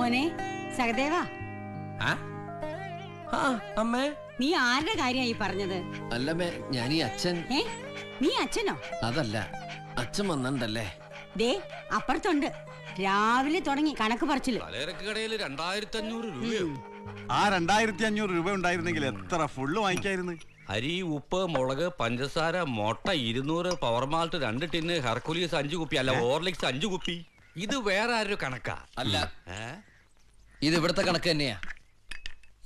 മോനെ സഹദേവ, അമ്മേ, നീ ആരുടെ കാര്യമായി പറഞ്ഞത്? അല്ലമ്മേ, ഞാൻ ഈ അച്ഛൻ. നീ അച്ഛനോ? അതല്ല, അച്ഛൻ വന്നിട്ടല്ലേ. ദേ അപ്പുറത്തുണ്ട്. രാവിലെ തുടങ്ങി കണക്ക് പറച്ചില്. കടയിൽ 2500 രൂപയോ? ആ 2500 രൂപ ഉണ്ടായിരുന്നെങ്കിൽ എത്ര ഫുള്ള് വാങ്ങിക്കായിരുന്നു. അരി, ഉപ്പ്, മുളക്, പഞ്ചസാര, മുട്ട 200, പവർ മാൾട്ട് 2 ടിന്ന്, ഹെർക്കുലീസ് 5 കുപ്പി, അല്ല ഹോർലിക്സ് 5 കുപ്പി. ഇത് വേറെ ആരോ കണക്കാ? അല്ല, ഇത് ഇവിടുത്തെ കണക്ക് തന്നെയാ.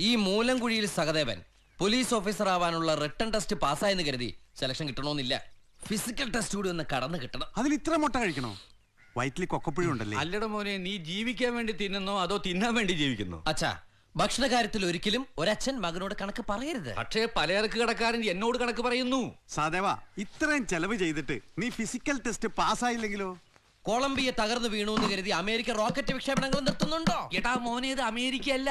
ഈ മൂലംകുഴിയിൽ സഹദേവൻ പോലീസ് ഓഫീസർ ആവാനുള്ള റിട്ടൺ ടെസ്റ്റ് പാസ്സായെന്ന് കരുതി സെലക്ഷൻ കിട്ടണമെന്നില്ല. ഫിസിക്കൽ ടെസ്റ്റ് കൂടി ഒന്ന് കടന്നു കിട്ടണം. അതിന് ഇത്ര മുട്ട കഴിക്കണോ? വയറ്റിൽ കൊക്കപ്പുഴ ഉണ്ടല്ലേ. അല്ലട മോനെ, നീ ജീവിക്കാൻ വേണ്ടി തിന്നുന്നോ അതോ തിന്നാൻ വേണ്ടി ജീവിക്കുന്നോ? അച്ഛാ, ഭക്ഷണ കാര്യത്തിൽ ഒരിക്കലും ഒരച്ഛൻ മകനോട് കണക്ക് പറയരുത്. പക്ഷേ പലചരക്ക് കടക്കാരൻ എന്നോട് കണക്ക് പറയുന്നു. സഹദേവ, ഇത്രയും ചെലവ് ചെയ്തിട്ട് നീ ഫിസിക്കൽ ടെസ്റ്റ് പാസ്സായില്ലെങ്കിലോ? കൊളംബിയ തകർന്നു വീണു എന്ന് കരുതി അമേരിക്ക റോക്കറ്റ് വിക്ഷേപണങ്ങൾ നിർത്തുന്നുണ്ടോ? എടാ മോനെ, ഇത് അമേരിക്ക അല്ല.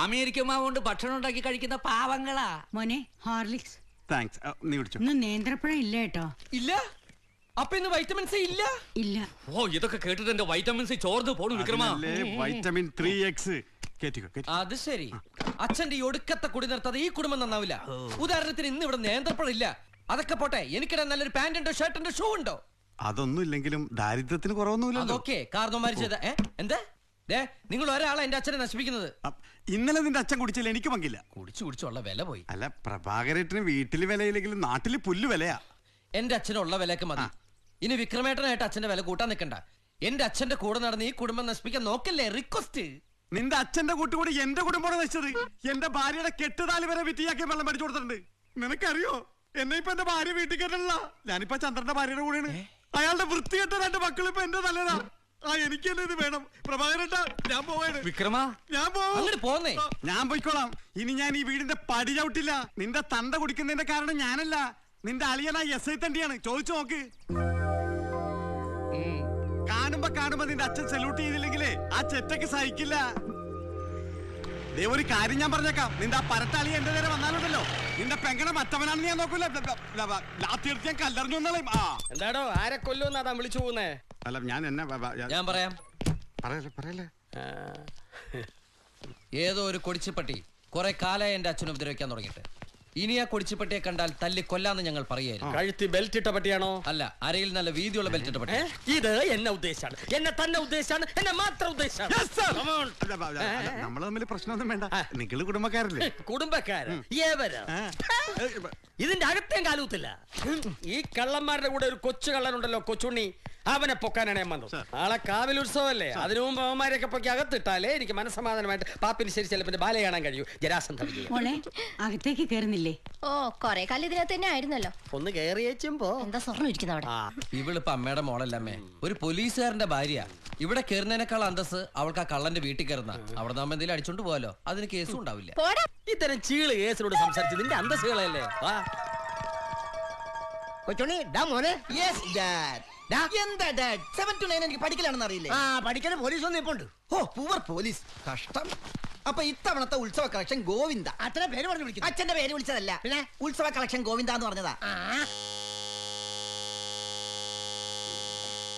അമേരിക്ക മാവുകൊണ്ട് ഭക്ഷണം ഉണ്ടാക്കി കഴിക്കുന്ന പാവങ്ങളാ. മോനെ ഹോർലിക്സ്. താങ്ക്സ്. നീ കുടിച്ചോ. ഇന്ന് നേന്ത്രപ്പഴം ഇല്ല കേട്ടോ. ഇല്ല? അപ്പൊ ഇന്ന് വൈറ്റമിൻസ് ഇല്ല? ഇല്ല. ഓ, ഇതൊക്കെ കേട്ടിട്ട് എന്റെ വൈറ്റമിൻസ് ചോർന്ന് പോണു വിക്രമ. Vitamin 3X. അത് ശരി. അച്ഛന്റെ ഈ ഒടുക്കത്തെ കുടി നിർത്താതെ ഈ കുടുംബം നന്നാവില്ല. ഉദാഹരണത്തിന് ഇന്ന് ഇവിടെ നേന്ത്രപ്പഴം ഇല്ല. അതൊക്കെ പോട്ടെ, എനിക്കിടാൻ നല്ലൊരു പാന്റ് ഉണ്ടോ, ഷർട്ട് ഉണ്ടോ, ഷൂ ഉണ്ടോ? അതൊന്നും ഇല്ലെങ്കിലും ദാരിദ്ര്യത്തിന് കുറവൊന്നുമില്ലല്ലോ. ഓക്കെ, കാരണവന്മാര് ചെയ്ത എന്താ? നിങ്ങൾ ഒരാളെ എന്റെ അച്ഛനെ നശിപ്പിക്കുന്നത്. ഇന്നലെ നിന്റെ അച്ഛൻ കുടിച്ചില്ല, എനിക്ക് പങ്കില്ല. കുടിച്ചുള്ള വില പോയി. അല്ല, പ്രഭാകരേട്ടന് വീട്ടില് വിലയില്ലെങ്കിലും നാട്ടില് പുല്ല് വിലയാ. എന്റെ അച്ഛനുള്ള വിലക്ക് മതി. ഇനി വിക്രമേട്ടനായിട്ട് അച്ഛന്റെ വില കൂട്ടാൻ നിൽക്കണ്ട. എന്റെ അച്ഛന്റെ കൂടെ നടന്ന് ഈ കുടുംബം നശിപ്പിക്കാൻ നോക്കല്ലേ. റിക്വസ്റ്റ്. നിന്റെ അച്ഛന്റെ കൂട്ടുകൂടി എന്റെ കുടുംബമാണ് നശിച്ചത്. എന്റെ ഭാര്യയുടെ കെട്ടുതാലി വരെ വിറ്റിയാക്കി വെള്ളം പഠിച്ചു കൊടുത്തിട്ടുണ്ട്. നിനക്കറിയോ, എന്നെ ഇപ്പൊ എന്റെ ഭാര്യ വീട്ടിൽ കേട്ടല്ല. ഞാനിപ്പോ ചന്ദ്രന്റെ ഭാര്യയുടെ കൂടെയാണ്. അയാളുടെ വൃത്തികെട്ട 2 മക്കൾ ഇപ്പൊ എന്റെ തലേതാ. എനിക്ക് തന്നെ ഇത് വേണം. പ്രഭാകരേട്ടാ, ഞാൻ പോവാണ്. വിക്രമ, ഞാൻ പോന്നേ. ഞാൻ പോയിക്കോളാം. ഇനി ഞാൻ ഈ വീടിന്റെ പടി ചവിട്ടില്ല. നിന്റെ തന്ത കുടിക്കുന്നതിന്റെ കാരണം ഞാനല്ല, നിന്റെ അളിയനാ SI തണ്ടിയാണ്. ചോദിച്ചു നോക്ക്. കാണുമ്പോ നിന്റെ അച്ഛൻ സല്യൂട്ട് ചെയ്തില്ലെങ്കിലേ ആ ചെറ്റയ്ക്ക് സഹിക്കില്ല. ദേ, ഒരു കാര്യം ഞാൻ പറഞ്ഞേക്കാം. നിന്റെ ആ പരട്ടാളി എന്റെ നേരെ വന്നാലുണ്ടല്ലോ, നിന്റെ പെങ്ങണ മറ്റവനാണെന്ന് ഞാൻ നോക്കൂല. ലാത്തിയെടുത്ത് ഞാൻ കല്ലെറിഞ്ഞു വന്നാളേം. എന്താടോ, ആരെ കൊല്ലുമെന്നാ വിളിച്ചു പോകുന്നേ? അല്ല, ഞാൻ പറയാം. പറയല്ലേ. ഏതോ ഒരു കൊടിച്ചിപ്പട്ടി കുറെ കാലമായി എന്റെ അച്ഛനെ ഉപദ്രവിക്കാൻ തുടങ്ങിയിട്ട്. ഇനി ആ കൊടിച്ചിപ്പട്ടിയെ കണ്ടാൽ തല്ലി കൊല്ലാന്ന് ഞങ്ങൾ പറയായിരുന്നു. കഴുത്തി ബെൽറ്റ് ഇട്ട പട്ടിയാണോ? അല്ല, അരയിൽ നല്ല വീതിയുള്ള ബെൽറ്റ് ഇട്ട പട്ടി. ഇത് എന്നെ ഉദ്ദേശാണ്, എന്നെ തന്നെ ഉദ്ദേശാണ്, എന്നെ മാത്രം ഉദ്ദേശാണ്. നമ്മൾ തമ്മിൽ പ്രശ്നമൊന്നും വേണ്ട. നിങ്ങള് കുടുംബക്കാരല്ലേ? കുടുംബക്കാരൻ ഇതിന്റെ അകത്തേം കാലൂത്തില്ല. ഈ കള്ളന്മാരുടെ കൂടെ ഒരു കൊച്ചു കള്ളനുണ്ടല്ലോ, കൊച്ചുണ്ണി. അവനെ പൊക്കാനാണ് ഞാൻ വന്നത്. നാളെ കാവിൽ ഉത്സവമല്ലേ, അതിനു മുമ്പ് അവന്മാരെയൊക്കെ പൊക്കി അകത്തിട്ടാലേ എനിക്ക് മനസ്സമാധാനമായിട്ട് പാപ്പിന് ശരി ചിലപ്പോ ബാല കാണാൻ കഴിയൂ. ജരാസന്ധ അകത്തേക്ക് കയറുന്നില്ലേ? ഓ, കൊറേ കാലം ഇതിനകത്ത് തന്നെ ആയിരുന്നല്ലോ. ഒന്ന് കയറിയേച്ചുമ്പോ എന്താ സ്വർണ്ണം ഇരിക്കുന്ന അവിടെ? ഇവളിപ്പോ അമ്മയുടെ മോളല്ലമ്മേ, ഒരു പോലീസുകാരന്റെ ഭാര്യ. ഇവിടെ കയറുന്നതിനേക്കാൾ അന്തസ് അവൾക്ക് ആ കള്ളന്റെ വീട്ടിൽ കയറുന്ന. അവിടെ നമ്മൾ എന്തെങ്കിലും അടിച്ചോണ്ട് പോവാലോ, അതിന് കേസും ഉണ്ടാവില്ല. ഇത്തരം ചീള് കേസിനോട് സംസാരിച്ച് നിന്റെ അന്തസ്സുകളല്ലേ. കൊച്ചുണ്ണി, മോനെ. എന്താ ഡാഡ്? 7 to 9 എനിക്ക് പഠിക്കലാണെന്ന് അറിയില്ലേ? പഠിക്കാൻ പോലീസ് ഒന്നും ഇപ്പോണ്ട്. ഓ, പൂവർ പോലീസ്. കഷ്ടം. അപ്പൊ ഇത്തവണത്തെ ഉത്സവ കളക്ഷൻ ഗോവിന്ദ. അച്ഛന്റെ പേര് പറഞ്ഞു വിളിക്കുന്നു. അച്ഛന്റെ പേര് വിളിച്ചതല്ല, പിന്നെ ഉത്സവ കളക്ഷൻ ഗോവിന്ദ എന്ന് പറഞ്ഞതാ.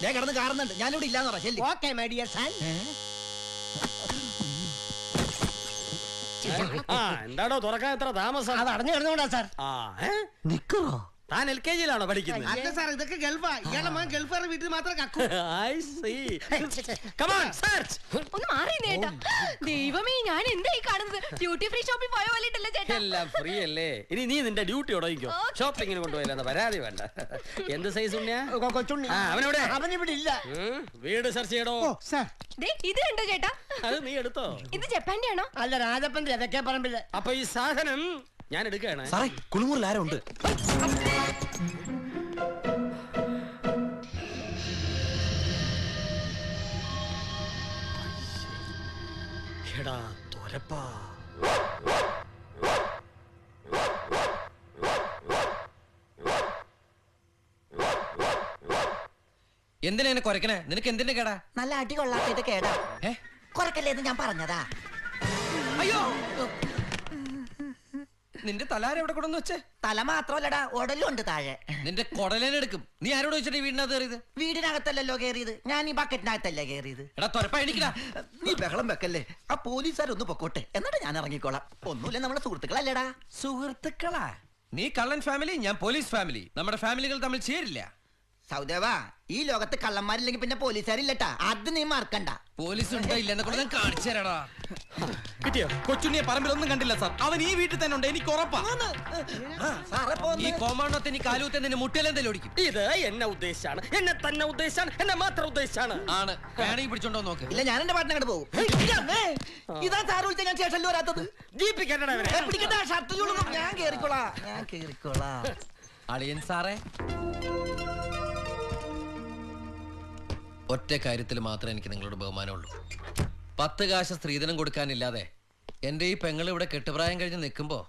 ഞാൻ കിടന്ന് കാണുന്നുണ്ട്. ഞാനിവിടെ ഇല്ലാന്ന് പറ. ശരി. Okay my dear son. എന്താടോ തുറക്കാൻ എത്ര താമസം? അത് അടഞ്ഞു കിടന്നുകൊണ്ടാ സാർ. നിക്കറോ? താൻ LKG യിലാണോ പഠിക്കുന്നത്? അല്ല സാർ, ഇതൊക്കെ ഗൾഫാ. ഇയാളുടെ മകൻ ഗൾഫാരുടെ വീട്ടിൽ മാത്രം കക്കൂ. ഒന്ന് മാറി നേട്ടാ. ദൈവമേ, ഞാൻ എന്തായി കാണുന്നത്? ഡ്യൂട്ടി ഫ്രീ ഷോപ്പിൽ പോയ പോലെ ഇട്ടല്ലേ ചേട്ടാ? എല്ലാം ഫ്രീ അല്ലേ? ഇനി നീ നിന്റെ ഡ്യൂട്ടി ഉടയിക്കോ. ഷോപ്പിങ്ങിന് കൊണ്ടുപോയില്ലെന്ന പരാതി വേണ്ട. എന്ത് സൈസ് ഉണ്ണിയാ? കൊച്ചുണ്ണി. അവനെവിടെ? അവനിവിടെ ഇല്ല. വീട് സെർച്ച് ചെയ്യടോ. ഇത് കണ്ടോ ചേട്ടാ? അത് നീ എടുത്തോ? ഇത് ജപ്പാന്റെ ആണോ? അല്ല, രാജപ്പന്റെ അതൊക്കെ പറമ്പില്ല. അപ്പൊ ഈ സാധനം ഞാൻ എടുക്കുകയാണ്. സാറേ, കുളിമുറിൽ ആരോ ഉണ്ട്. എടാ തോരപ്പാ. എന്തിനാ എന്നെ കുരക്കണേ? നിനക്ക് എന്തിന്റെ കേടാ? നല്ല അടി കൊള്ളാത്തത് കേടാ. കുറക്കല്ലേ എന്ന് ഞാൻ പറഞ്ഞതാ. അയ്യോ, നിന്റെ തലാര എവിടെ കൊണ്ടെന്ന് വെച്ചേ? തല മാത്രമല്ലടാ ഉടലും ഉണ്ട് താഴെ. നിന്റെ കൊടലേനെടുക്കും. നീ ആരോട് വെച്ചിട്ട് വീടിനകത്ത് കയറിയത്? വീടിനകത്തല്ലല്ലോ കയറിയത്, ഞാൻ ഈ ബക്കറ്റിനകത്തല്ലേ കയറിയത്. എടാ തൊരപ്പ എണിക്കടാ. നീ ബഹളം വെക്കല്ലേ, ആ പോലീസുകാരൊന്ന് പൊക്കോട്ടെ, എന്നിട്ട് ഞാൻ ഇറങ്ങിക്കോളാം. ഒന്നുമില്ല, നമ്മുടെ സുഹൃത്തുക്കളല്ലേടാ. സുഹൃത്തുക്കളാ? നീ കള്ളൻ ഫാമിലി, ഞാൻ പോലീസ് ഫാമിലി. നമ്മുടെ ഫാമിലികൾ തമ്മിൽ ചേരില്ല. സൗദേവ, ഈ ലോകത്ത് കള്ളന്മാരില്ലെങ്കിൽ പിന്നെ പോലീസുകാരില്ലട്ടാ, അത് നീ മറക്കണ്ട. പോലീസ് ഉണ്ടോ ഇല്ലെന്നെ കൂടെ ഞാൻ കാണിച്ചു തരാടാ. കിട്ടിയോ? കൊച്ചുണ്ണിയെ പറമ്പിലൊന്നും കണ്ടില്ല സാർ. അവൻ ഈ വീട്ടിൽ തന്നെ ഉണ്ട്, എനിക്ക് ഉറപ്പാ. ഈ കോമ്പൗണ്ടത്തെ നീ കാലൂത്തെ നിന്റെ മുട്ടിലെന്തെങ്കിലും ഓടിക്കും. ഇത് എന്നെ ഉദ്ദേശാണ്, എന്നെ തന്നെ ഉദ്ദേശാണ്, എന്നെ മാത്രം ഉദ്ദേശാണ്. ആണ് വേണമെങ്കിൽ പിടിച്ചോണ്ടോ നോക്ക്. ഇല്ല, ഞാൻ എന്റെ പാട്ടിനങ്ങോട്ട് പോകും. ഇതാ സാറ് വിളിച്ച ഞാൻ സ്റ്റേഷനിൽ വരാത്തത്. പിടിക്കട്ടെ, ഷർട്ട് ചൂടുന്നു. ഞാൻ കേറിക്കോളാം. അളിയൻ സാറേ, ഒറ്റ കാര്യത്തിൽ മാത്രമേ എനിക്ക് നിങ്ങളോട് ബഹുമാനമുള്ളൂ. 10 കാശ് സ്ത്രീധനം കൊടുക്കാനില്ലാതെ എൻ്റെ ഈ പെങ്ങൾ ഇവിടെ കെട്ടുപ്രായം കഴിഞ്ഞ് നിൽക്കുമ്പോൾ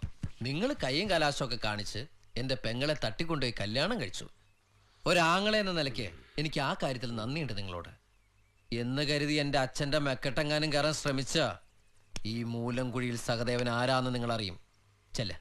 നിങ്ങൾ കയ്യും കലാശമൊക്കെ കാണിച്ച് എൻ്റെ പെങ്ങളെ തട്ടിക്കൊണ്ടുപോയി കല്യാണം കഴിച്ചു. ഒരാങ്ങളെ എന്ന നിലയ്ക്ക് എനിക്ക് ആ കാര്യത്തിൽ നന്ദിയുണ്ട് നിങ്ങളോട്. എന്ന് കരുതി എൻ്റെ അച്ഛൻ്റെ മെക്കെട്ടെങ്ങാനും കയറാൻ ശ്രമിച്ച ഈ മൂലംകുഴിയിൽ സഹദേവൻ ആരാന്ന് നിങ്ങൾ അറിയും. ചെല്ല.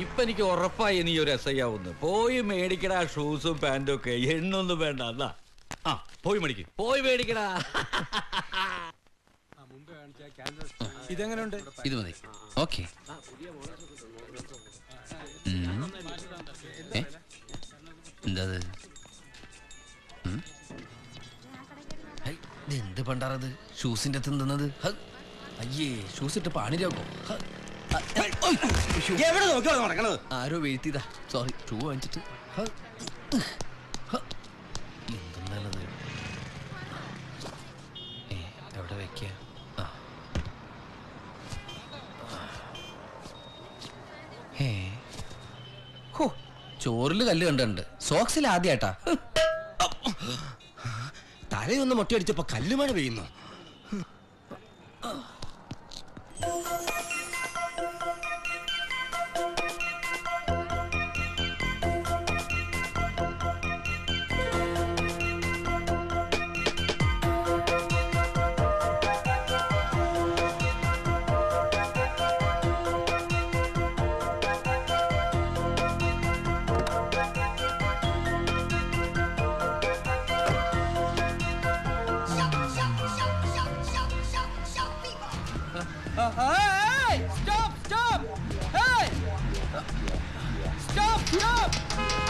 ഇപ്പൊ എനിക്ക് ഉറപ്പായി നീ ഒരു SI ആവുന്നു. പോയി മേടിക്കടാ ഷൂസും പാന്റും ഒക്കെ. എണ്ണൊന്നും വേണ്ട. എന്നാ പോയി മേടിക്കടാ. ഇതെങ്ങനെയുണ്ട്? ഇത് മതി. ഓക്കെ. എന്താ എന്ത് പണ്ടാറത്? ഷൂസിന്റെ തിന്നത്? അയ്യേ, ഷൂസ് ഇട്ട് പാണിരാക്കോ? എവിടെ നോക്കിയോ നടക്കണത്? ആരോ വീഴ്ത്തിയതാ. സോറി, ഷൂ വാങ്ങിച്ചിട്ട്. എന്തെന്നാലത് എവിടെ വെക്ക? ചോറില് കല്ല് കണ്ടിട്ടുണ്ട്, സോക്സിൽ ആദ്യായിട്ടാ. തലയൊന്ന് മൊട്ടയടിച്ചപ്പോ കല്ലുമഴ പെയ്യുന്നു.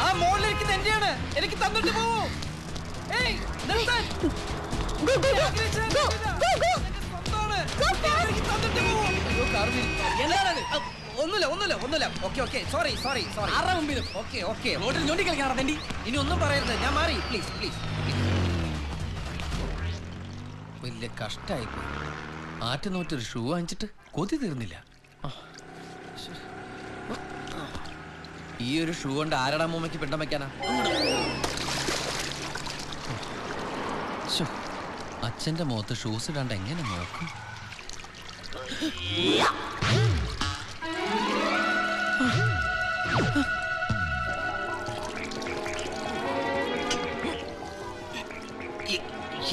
ആ മോളിലിരിക്കുന്ന എന്റെയാണ്, എനിക്ക് തന്നിട്ട് പോവൂ. ഒന്നുമില്ല. Okay sorry. ആരുടെ മുമ്പിലും ഓക്കെ. റോഡിൽ ഞൊണ്ടി കളിക്കാൻ വേണ്ടി ഇനി ഒന്നും പറയരുത്. ഞാൻ മാറി, പ്ലീസ്. വലിയ കഷ്ടായിപ്പോയി. ആറ്റുനോറ്റൊരു ഷൂ വാങ്ങിച്ചിട്ട് കൊതി തീർന്നില്ല. ഈ ഒരു ഷൂ കൊണ്ട് ആരടാ മൂമ്മയ്ക്ക് പിണ്ടം വെക്കാനാ? അച്ഛന്റെ മുഖത്ത് ഷൂസ് ഇടാണ്ട് എങ്ങനെ നോക്കും?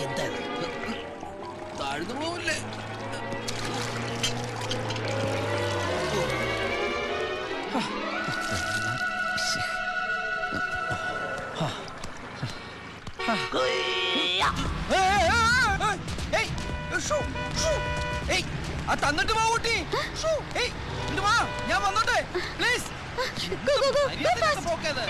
എന്താ താഴ്ന്നു പോവില്ലേ? തന്നിട്ട് പോകൂട്ടി. ഞാൻ വന്നോട്ടെ പ്ലീസ്. പോക്കത്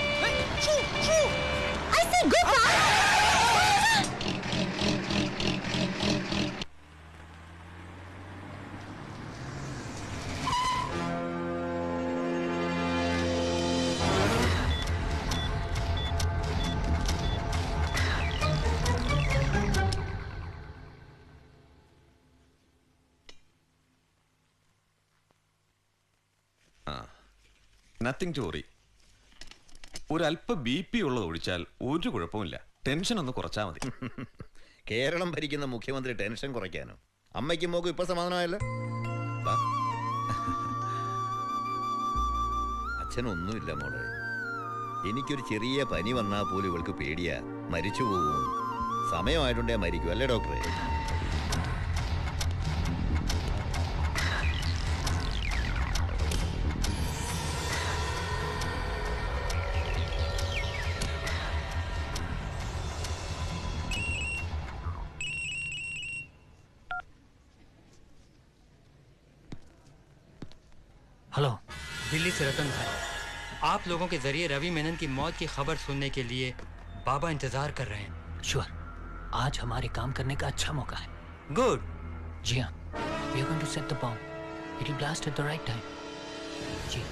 നത്തിങ് ടു വറി. ഒരല്പ BP ഉള്ളത് ഒഴിച്ചാൽ ഒരു കുഴപ്പമില്ല. ടെൻഷൻ ഒന്ന് കുറച്ചാൽ മതി. കേരളം ഭരിക്കുന്ന മുഖ്യമന്ത്രി ടെൻഷൻ കുറയ്ക്കാനോ? അമ്മയ്ക്കും മോക്കും ഇപ്പൊ സമാധാനമായല്ലോ. അച്ഛനൊന്നുമില്ല മോളെ. എനിക്കൊരു ചെറിയ പനി വന്നാൽ പോലും ഇവൾക്ക് പേടിയാ, മരിച്ചു പോകും. സമയമായിട്ടുണ്ടേ മരിക്കും, അല്ലേ ഡോക്ടറെ? हेलो, दिल्ली से रतन भाई। आप लोगों के जरिए रवि मेनन की मौत की खबर सुनने के लिए बाबा इंतजार कर रहे हैं। श्योर, आज हमारे काम करने का अच्छा मौका है। गुड। जी हाँ, we are going to set the bomb. It will blast at the right time. जी।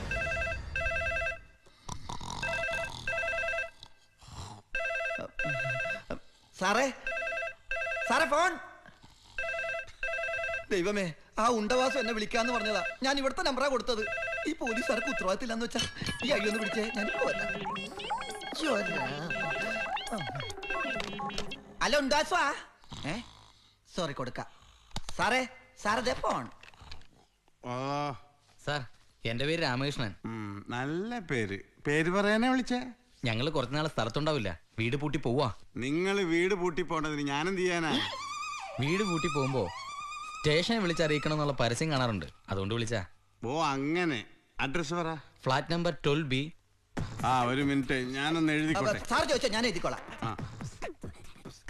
സാറേ, സാറേ ഫോൺ. ദൈവമേ, ആ ഉണ്ടവാസം എന്നെ വിളിക്കാന്ന് പറഞ്ഞതാ. ഞാൻ ഇവിടുത്തെ നമ്പറാ കൊടുത്തത്. ഈ പോലീസുകാർക്ക് ഉത്തരവാദിത്തമില്ലെന്ന് വെച്ചാ ഈ അയ്യൊന്ന് വിളിച്ചേ. ഞാൻ ഹലോ ഉണ്ടവാസാ. സോറി കൊടുക്ക. സാറേ, സാറേ ഫോൺ. സാർ, എന്റെ പേര് രാമകൃഷ്ണൻ. നല്ല പേര്. പേര് പറയാനേ വിളിച്ചേ? ഞങ്ങൾ കുറച്ചുനാൾ സ്ഥലത്തുണ്ടാവില്ല, വീട് പൂട്ടി പോവാ. നിങ്ങൾ വീട് പൂട്ടി പോണ്ടതിന് ഞാനെന്ത് ചെയ്യാനാ? വീട് പൂട്ടി പോകുമ്പോ സ്റ്റേഷനെ വിളിച്ചറിയിക്കണം എന്നുള്ള പരസ്യം കാണാറുണ്ട്, അതുകൊണ്ട് വിളിച്ചാ. ഓ അങ്ങനെ. അഡ്രസ് പറ. Flat number 12B. ആ ഒരു മിനിറ്റ്, ഞാനൊന്ന് എഴുതിക്കോട്ടെ. സാർ ചോദിച്ചോ, ഞാൻ എഴുതിക്കോളാം.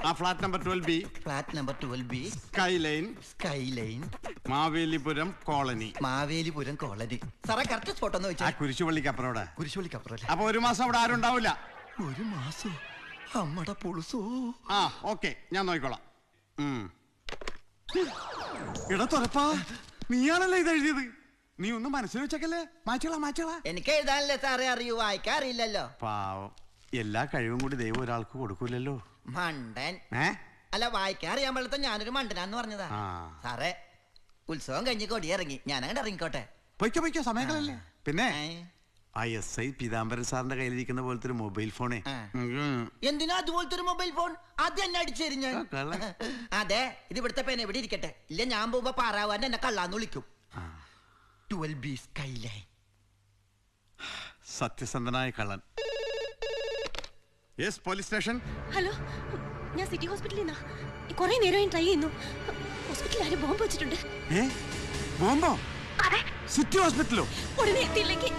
ആ flat number 12B. Flat number 12B. Sky line. Sky line. Mavelipuram colony. Mavelipuram colony. സാറേ കറക്റ്റ് സ്പോട്ട് ഒന്ന് വെച്ചാ. കുരിശുപള്ളിക്ക് അപ്പുറം. കുരിശുപള്ളിക്കപ്പുറം. അപ്പൊ ഒരു മാസം അവിടെ ആരും ഉണ്ടാവില്ല. ഒരു മാസം അമ്മടെ പുളുസോ. ആ ഓക്കെ, ഞാൻ നോക്കിക്കോളാം. ഇട തുറപ്പാ, നീയാണല്ലേ ഇത് എഴുതിയത്? നീ ഒന്നും മനസ്സിൽ വെച്ചേക്കല്ലേ? മാച്ചോളാ. എനിക്ക് എഴുതാനല്ലേ സാറേ അറിയൂ, വായിക്കാൻ അറിയില്ലല്ലോ. പാവം, എല്ലാ കഴിവും കൂടി ദൈവം ഒരാൾക്ക് കൊടുക്കൂലല്ലോ. മണ്ടൻ. അല്ല, വായിക്കാൻ അറിയാൻ പാടില്ല, ഞാനൊരു മണ്ടനാന്ന് പറഞ്ഞതാ. സാറേ, ഉത്സവം കഴിഞ്ഞ് കൊടിയിറങ്ങി, ഞാൻ അങ്ങോട്ട് ഇറങ്ങിക്കോട്ടെ. പൊയ്ക്കോ, സമയങ്ങളല്ലേ. പിന്നെ ആ SI പീതാംബരൻ സാറിന്റെ കയ്യിലിരിക്കുന്ന പോലത്തെ ഒരു മൊബൈൽ ഫോണേ. എന്തിനാ അതുപോലത്തെ ഒരു മൊബൈൽ ഫോൺ? അത് എന്നെ അടിച്ചേരിഞ്ഞ. അതെ, ഇത് ഇവിടുത്തെ പേന എവിടെ ഇരിക്കട്ടെ. ഇല്ല, ഞാൻ പോകുമ്പോ പാറാവാൻ എന്നെ കള്ളാന്ന് വിളിക്കും. 12B sky line. സത്യസന്ധനായ കള്ളൻ. Yes, police station. ഹലോ, ഞാൻ സിറ്റി ഹോസ്പിറ്റലിൽ നിന്നാ. കുറെ നേരമായി ട്രൈ ചെയ്യുന്നു. ഹോസ്പിറ്റലിൽ ആരും ബോംബ് വെച്ചിട്ടുണ്ട്. ബോംബോ? സിറ്റി ഹോസ്പിറ്റലോ? ഉടനെ എത്തിയില്ലെങ്കിൽ